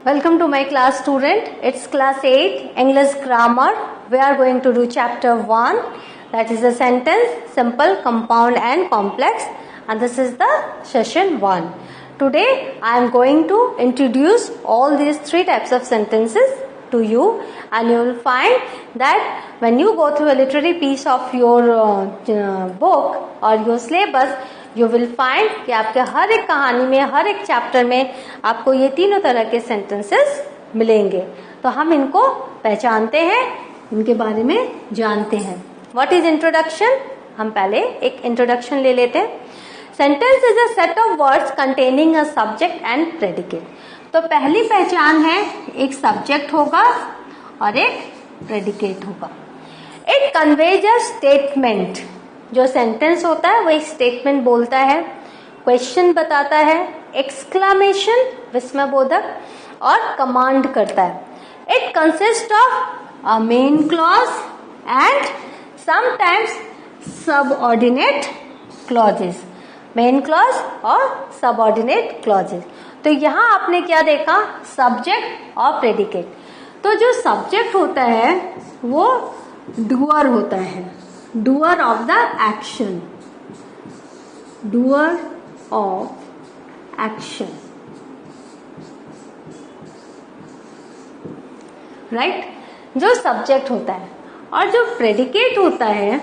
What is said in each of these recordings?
Welcome to my class, student. It's class 8 English grammar. We are going to do chapter 1, that is the sentence simple, compound and complex, and this is the session 1. Today I am going to introduce all these three types of sentences to you, and you will find that when you go through a literary piece of your book or your syllabus, you will find कि आपके हर एक कहानी में, हर एक chapter में आपको ये तीनों तरह के सेंटेंसेस मिलेंगे. तो हम इनको पहचानते हैं, इनके बारे में जानते हैं. What is introduction? हम पहले एक इंट्रोडक्शन ले लेते हैं. Sentence is a set of words containing a subject and predicate. तो पहली पहचान है, एक सब्जेक्ट होगा और एक प्रेडिकेट होगा. It conveys a statement. जो सेंटेंस होता है वो एक स्टेटमेंट बोलता है, क्वेश्चन बताता है, एक्सक्लामेशन विस्मयबोधक, और कमांड करता है. It consist of a main clause and sometimes subordinate clauses. Main clause और सबऑर्डिनेट क्लॉजेस. तो यहां आपने क्या देखा? सब्जेक्ट और प्रेडिकेट. तो जो सब्जेक्ट होता है वो डूअर होता है, doer of the action, doer of action, right? जो सब्जेक्ट होता है. और जो प्रेडिकेट होता है,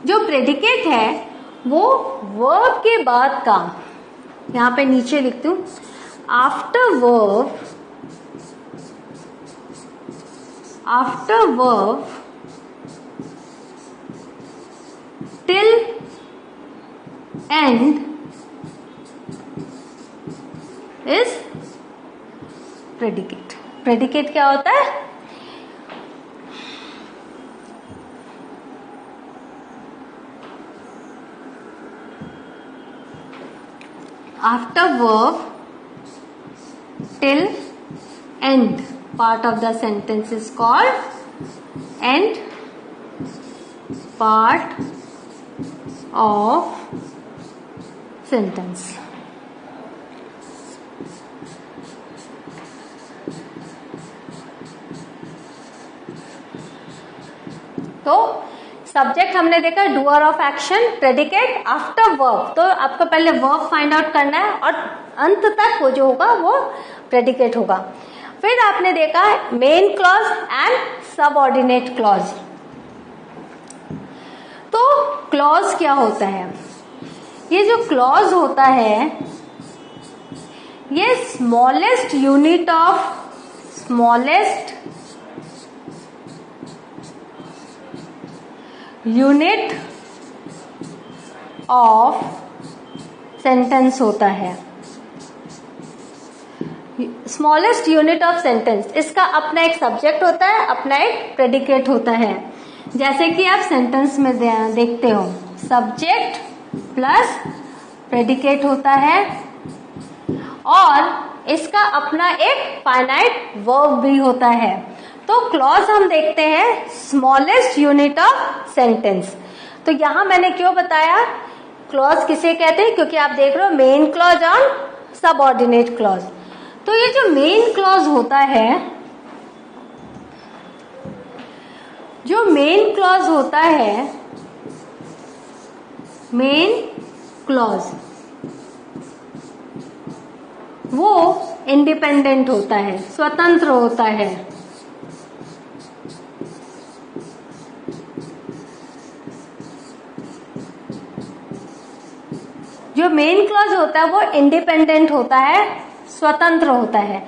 जो प्रेडिकेट है वो वर्ब के बाद का, यहां पे नीचे लिखती हूं, after verb till end is predicate. predicate क्या होता है? After verb till end part of the sentence is called end part of sentence. तो सब्जेक्ट हमने देखा doer of action, predicate, after verb. तो आपको पहले वर्ब फाइंड आउट करना है और अंत तक वो जो होगा वो प्रेडिकेट होगा. फिर आपने देखा main clause and subordinate clause. तो क्लॉज क्या होता है? ये जो क्लॉज होता है ये स्मॉलेस्ट यूनिट ऑफ सेंटेंस होता है. Smallest unit of sentence. इसका अपना एक सब्जेक्ट होता है, अपना एक प्रेडिकेट होता है. जैसे कि आप सेंटेंस में देखते हो, सब्जेक्ट प्लस प्रेडिकेट होता है और इसका अपना एक फाइनाइट वर्ब भी होता है. तो क्लॉज हम देखते हैं स्मॉलेस्ट यूनिट ऑफ सेंटेंस. तो यहां मैंने क्यों बताया क्लॉज किसे कहते हैं? क्योंकि आप देख रहे हो मेन क्लॉज और सबऑर्डिनेट क्लॉज. तो ये जो मेन क्लॉज होता है, जो मेन क्लॉज होता है, मेन क्लॉज वो इंडिपेंडेंट होता है, स्वतंत्र होता है. जो मेन क्लॉज होता है वो इंडिपेंडेंट होता है, स्वतंत्र होता है.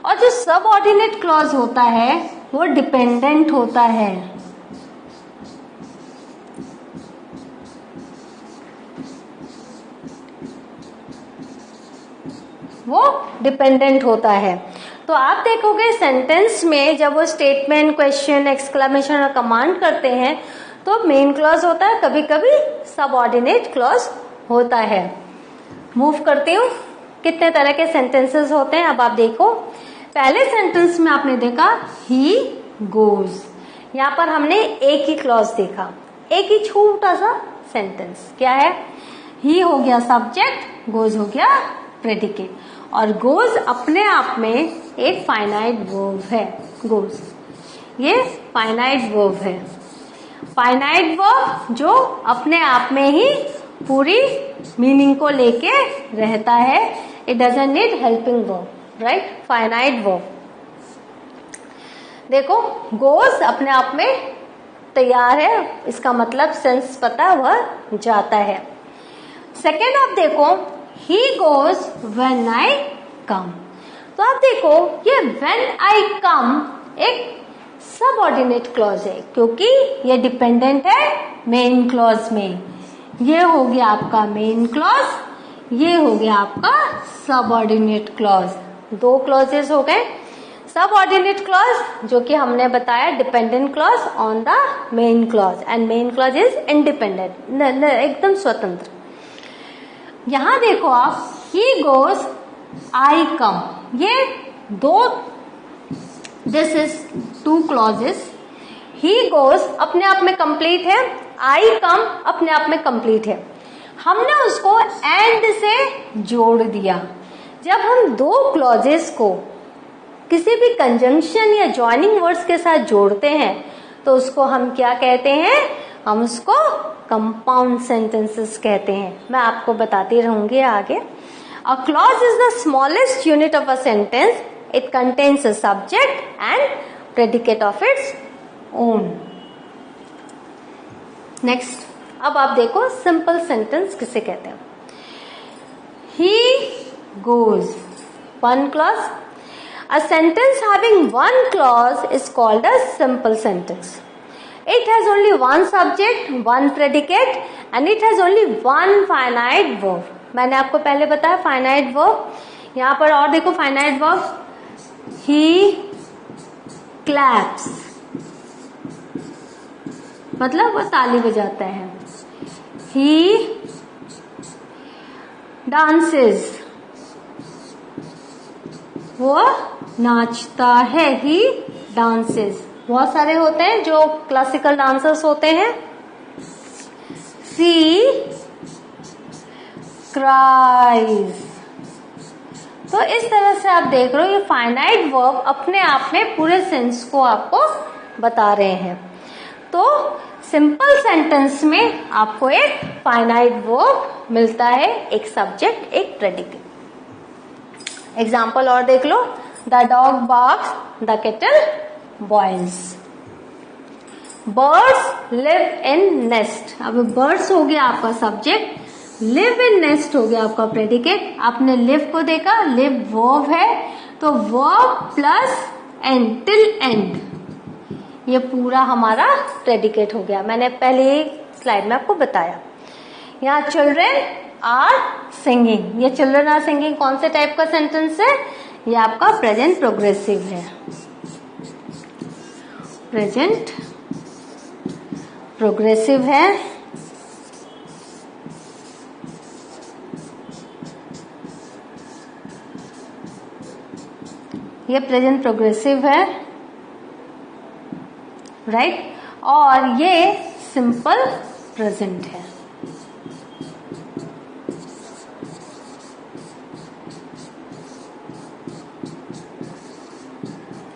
और जो सबऑर्डिनेट क्लॉज होता है वो डिपेंडेंट होता है. वो डिपेंडेंट होता है. तो आप देखोगे सेंटेंस में जब वो स्टेटमेंट, क्वेश्चन, एक्सक्लेमेशन और कमांड करते हैं तो मेन क्लॉज होता है, कभी कभी सबऑर्डिनेट क्लॉज होता है. मूव करती हूँ, कितने तरह के सेंटेंसेस होते हैं अब आप देखो. पहले सेंटेंस में आपने देखा ही गोज. यहाँ पर हमने एक ही क्लॉज देखा, एक ही छोटा सा सेंटेंस. क्या है? ही हो गया सब्जेक्ट, गोज हो गया प्रेडिकेट. और गोज अपने आप में एक फाइनाइट वर्ब है। गोज ये फाइनाइट वर्ब है, फाइनाइट वर्ब जो अपने आप में ही पूरी मीनिंग को लेके रहता है। It doesn't need helping verb, right, finite verb. देखो गोज अपने आप में तैयार है, इसका मतलब सेंस पता वह जाता है। सेकेंड आप देखो ही गोज व्हेन आई कम। तो आप देखो ये व्हेन आई कम एक सबऑर्डिनेट क्लॉज है, क्योंकि ये डिपेंडेंट है मेन क्लॉज में। ये हो गया आपका मेन क्लॉज, ये हो गया आपका सबऑर्डिनेट क्लॉज। दो क्लॉजेस हो गए। सबऑर्डिनेट क्लॉज जो कि हमने बताया dependent clause on the main clause, and main clause is independent, एकदम स्वतंत्र। यहां देखो आप ही गोज आई कम, ये दो, this is two clauses. He goes अपने आप में कंप्लीट है, आई कम अपने आप में कंप्लीट है। हमने उसको एंड से जोड़ दिया। जब हम दो क्लॉजेस को किसी भी कंजंक्शन या ज्वाइनिंग वर्ड्स के साथ जोड़ते हैं तो उसको हम क्या कहते हैं? हम उसको कंपाउंड सेंटेंसेस कहते हैं। मैं आपको बताती रहूंगी आगे। A clause is the smallest unit of a sentence. It contains a subject and predicate of its own. Next, अब आप देखो सिंपल सेंटेंस किसे कहते हैं। He goes, one clause. A sentence having one clause is called a simple sentence. It has only one subject, one predicate, and it has only one finite verb. मैंने आपको पहले बताया finite verb। यहाँ पर और देखो finite verb, he claps, मतलब वो ताली बजाता है। He dances, वो नाचता है। ही डांसेस, बहुत सारे होते हैं जो क्लासिकल डांसर्स होते हैं। सी क्राइज। तो इस तरह से आप देख रहे हो ये फाइनाइट वर्ब अपने आप में पूरे सेंस को आपको बता रहे हैं। तो सिंपल सेंटेंस में आपको एक फाइनाइट वर्ब मिलता है, एक सब्जेक्ट, एक प्रेडिकेट। एग्जाम्पल और देख लो। The dog barks, the kettle boils. Birds live in nest. अब बर्ड्स हो गया आपका सब्जेक्ट, लिव इन नेस्ट हो गया आपका प्रेडिकेट। आपने लिव को देखा, लिव वर्ब है, तो verb plus and, till and, ये पूरा हमारा प्रेडिकेट हो गया। मैंने पहले एक स्लाइड में आपको बताया। यहाँ चिल्ड्रेन आर सिंगिंग, ये चिल्ड्रन आर सिंगिंग कौन से टाइप का सेंटेंस है? ये आपका प्रेजेंट प्रोग्रेसिव है। प्रेजेंट प्रोग्रेसिव है। ये प्रेजेंट प्रोग्रेसिव है, राइट, और ये सिंपल प्रेजेंट है।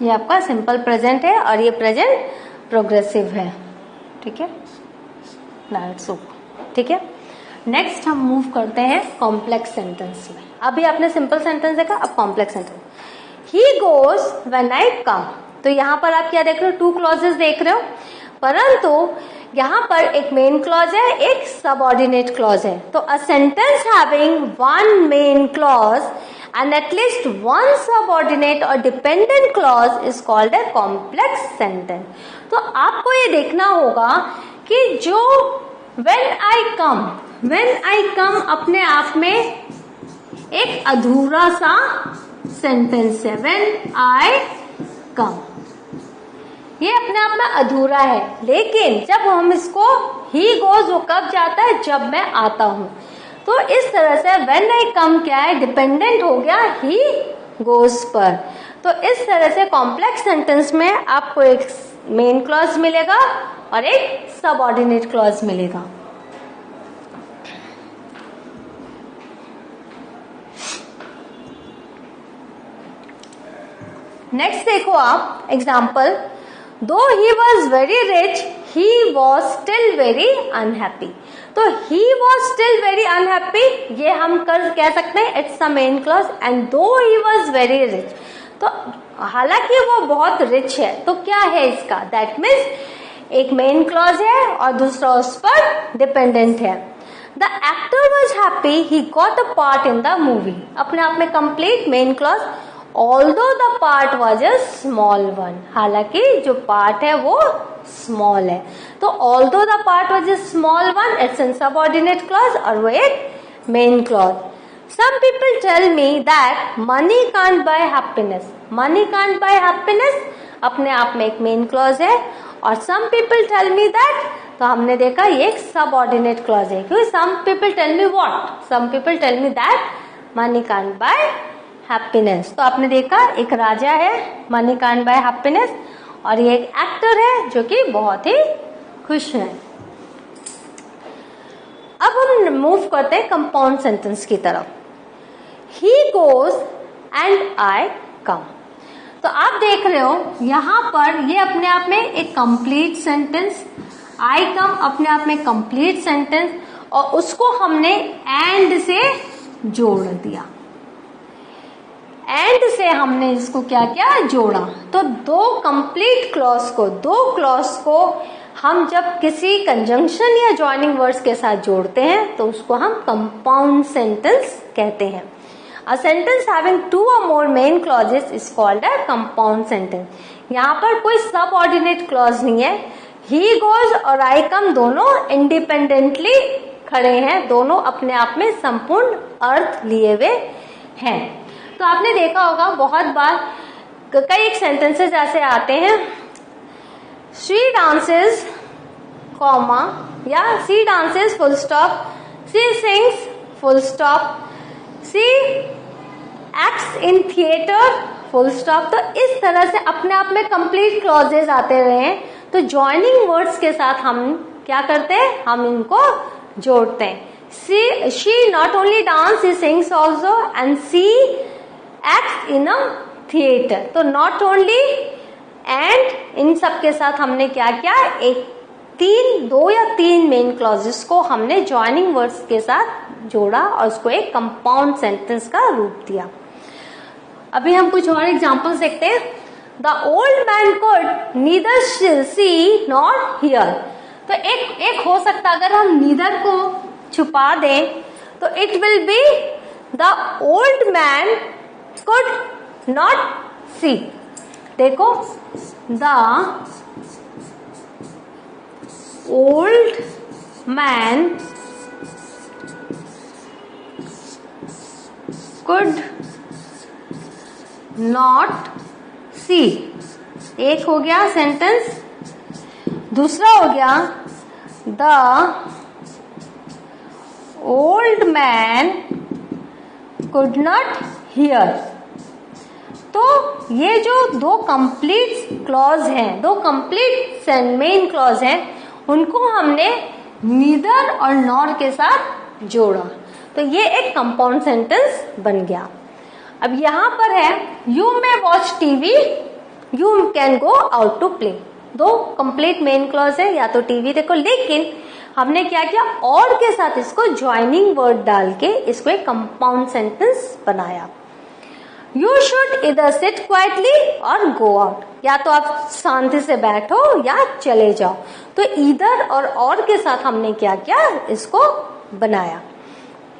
ये आपका सिंपल प्रेजेंट है और ये प्रेजेंट प्रोग्रेसिव है। ठीक है, ठीक है। नेक्स्ट हम मूव करते हैं कॉम्प्लेक्स सेंटेंस में। अभी आपने सिंपल सेंटेंस देखा, अब complex sentence. He goes when I come. तो यहाँ पर आप क्या देख रहे हो? टू क्लॉजेस देख रहे हो, परंतु यहाँ पर एक मेन क्लॉज है, एक सबऑर्डिनेट क्लॉज है। तो a sentence having one main clause and at least one subordinate or dependent clause is called a complex sentence. तो आपको ये देखना होगा कि जो when I come अपने आप में एक अधूरा सा सेंटेंस है। when I come ये अपने आप में अधूरा है, लेकिन जब हम इसको he goes वो कब जाता है? जब मैं आता हूं। तो इस तरह से when I come क्या है? डिपेंडेंट हो गया he goes पर। तो इस तरह से कॉम्प्लेक्स सेंटेंस में आपको एक मेन क्लॉज मिलेगा और एक सबऑर्डिनेट क्लॉज मिलेगा। नेक्स्ट देखो आप example, though he was very rich he was still very unhappy. तो he was still very unhappy ये हम कह सकते हैं it's the main clause, and though he was very rich, तो हालांकि वो बहुत रिच है तो क्या है इसका, दैट मीन्स एक मेन क्लॉज है और दूसरा उस पर डिपेंडेंट है। The actor was happy he got a part in the movie, अपने आप में complete main clause, although the part was a small one, हालांकि जो पार्ट है वो स्मॉल है, तो although the part was a small one it's in subordinate clause और वो एक main clause. Some people tell me that money can't buy happiness. Money can't buy happiness अपने आप में एक मेन क्लॉज है, और some people tell me that, तो हमने देखा ये एक सबऑर्डिनेट क्लॉज है, क्योंकि some people tell me what? Some people tell me that money can't buy happiness. तो आपने देखा एक राजा है money can't buy happiness, और ये एक एक्टर है जो कि बहुत ही खुश है। अब हम मूव करते हैं कंपाउंड सेंटेंस की तरफ। He goes and I come. तो आप देख रहे हो यहां पर ये अपने आप में एक कंप्लीट सेंटेंस, I come अपने आप में कंप्लीट सेंटेंस, और उसको हमने एंड से जोड़ दिया, एंड से हमने इसको क्या क्या जोड़ा। तो दो कंप्लीट क्लॉज को, दो क्लॉज को हम जब किसी कंजंक्शन या जॉइनिंग वर्ड्स के साथ जोड़ते हैं तो उसको हम कंपाउंड सेंटेंस कहते हैं। A sentence having two or more main clauses is called a compound sentence. यहाँ पर कोई सबऑर्डिनेट क्लॉज नहीं है, he goes और I come दोनों इंडिपेंडेंटली खड़े हैं, दोनों अपने आप में संपूर्ण अर्थ लिए हुए हैं। तो आपने देखा होगा बहुत बार कई एक सेंटेंसेस ऐसे आते हैं, she dances कॉमा या she dances full stop, she sings full stop, she acts in theater full stop। तो इस तरह से अपने आप में कंप्लीट क्लॉजेस आते रहे हैं, तो जॉइनिंग वर्ड्स के साथ हम क्या करते हैं, हम इनको जोड़ते हैं। she not only dance, she sings also and she acts in a theater। तो not only and इन सब के साथ हमने क्या किया, एक दो या तीन मेन क्लॉजेस को हमने जॉइनिंग वर्ड्स के साथ जोड़ा और उसको एक कंपाउंड सेंटेंस का रूप दिया। अभी हम कुछ और एग्जांपल्स देखते हैं। The old man could neither see nor hear. तो एक हो सकता अगर हम नीदर को छुपा दें तो it will be the old man could not see. देखो the old man could not see, एक हो गया सेंटेंस। दूसरा हो गया the old man could not hear. तो ये जो दो कंप्लीट क्लॉज हैं, दो कंप्लीट मेन क्लॉज हैं, उनको हमने नीदर और नॉर के साथ जोड़ा, तो ये एक कंपाउंड सेंटेंस बन गया। अब यहां पर है you may watch TV, you can go out to play. दो कंप्लीट मेन क्लॉज है, या तो टीवी देखो, लेकिन हमने क्या किया और के साथ इसको ज्वाइनिंग वर्ड डाल के इसको एक कंपाउंड सेंटेंस बनाया। यू शुड इधर सिट क्वाइटली और गो आउट, या तो आप शांति से बैठो या चले जाओ। तो इधर और के साथ हमने क्या किया, इसको बनाया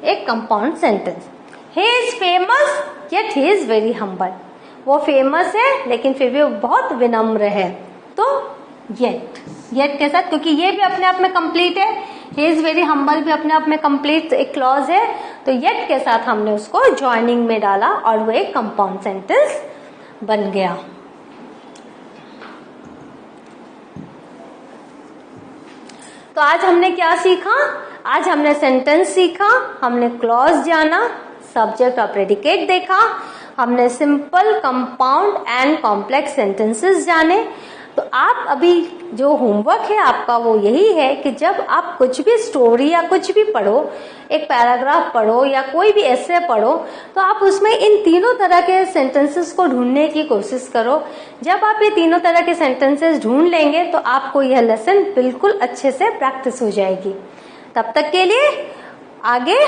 एक compound sentence. He is famous yet he is very humble. वो फेमस है लेकिन फिर भी वो बहुत विनम्र है। तो येट के साथ, क्योंकि ये भी अपने आप में कंप्लीट है, ही इज वेरी हम्बल भी अपने आप में कंप्लीट एक क्लॉज है, तो येट के साथ हमने उसको ज्वाइनिंग में डाला और वो एक कंपाउंड सेंटेंस बन गया। तो आज हमने क्या सीखा, आज हमने सेंटेंस सीखा, हमने क्लॉज जाना, सब्जेक्ट और प्रेडिकेट देखा, हमने simple, compound and complex sentences जाने। तो आप अभी जो होमवर्क है आपका वो यही है कि जब आप कुछ भी स्टोरी या कुछ भी पढ़ो, एक पैराग्राफ पढ़ो या कोई भी एसे पढ़ो, तो आप उसमें इन तीनों तरह के सेंटेंसेस को ढूंढने की कोशिश करो। जब आप ये तीनों तरह के सेंटेंसेस ढूंढ लेंगे तो आपको यह लेसन बिल्कुल अच्छे से प्रैक्टिस हो जाएगी। तब तक के लिए आगे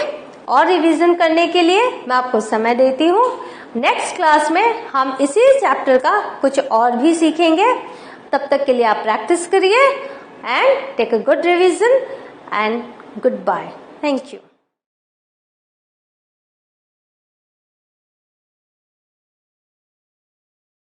और रिवीजन करने के लिए मैं आपको समय देती हूँ। नेक्स्ट क्लास में हम इसी चैप्टर का कुछ और भी सीखेंगे। तब तक के लिए आप प्रैक्टिस करिए and take a good revision and good bye. Thank you.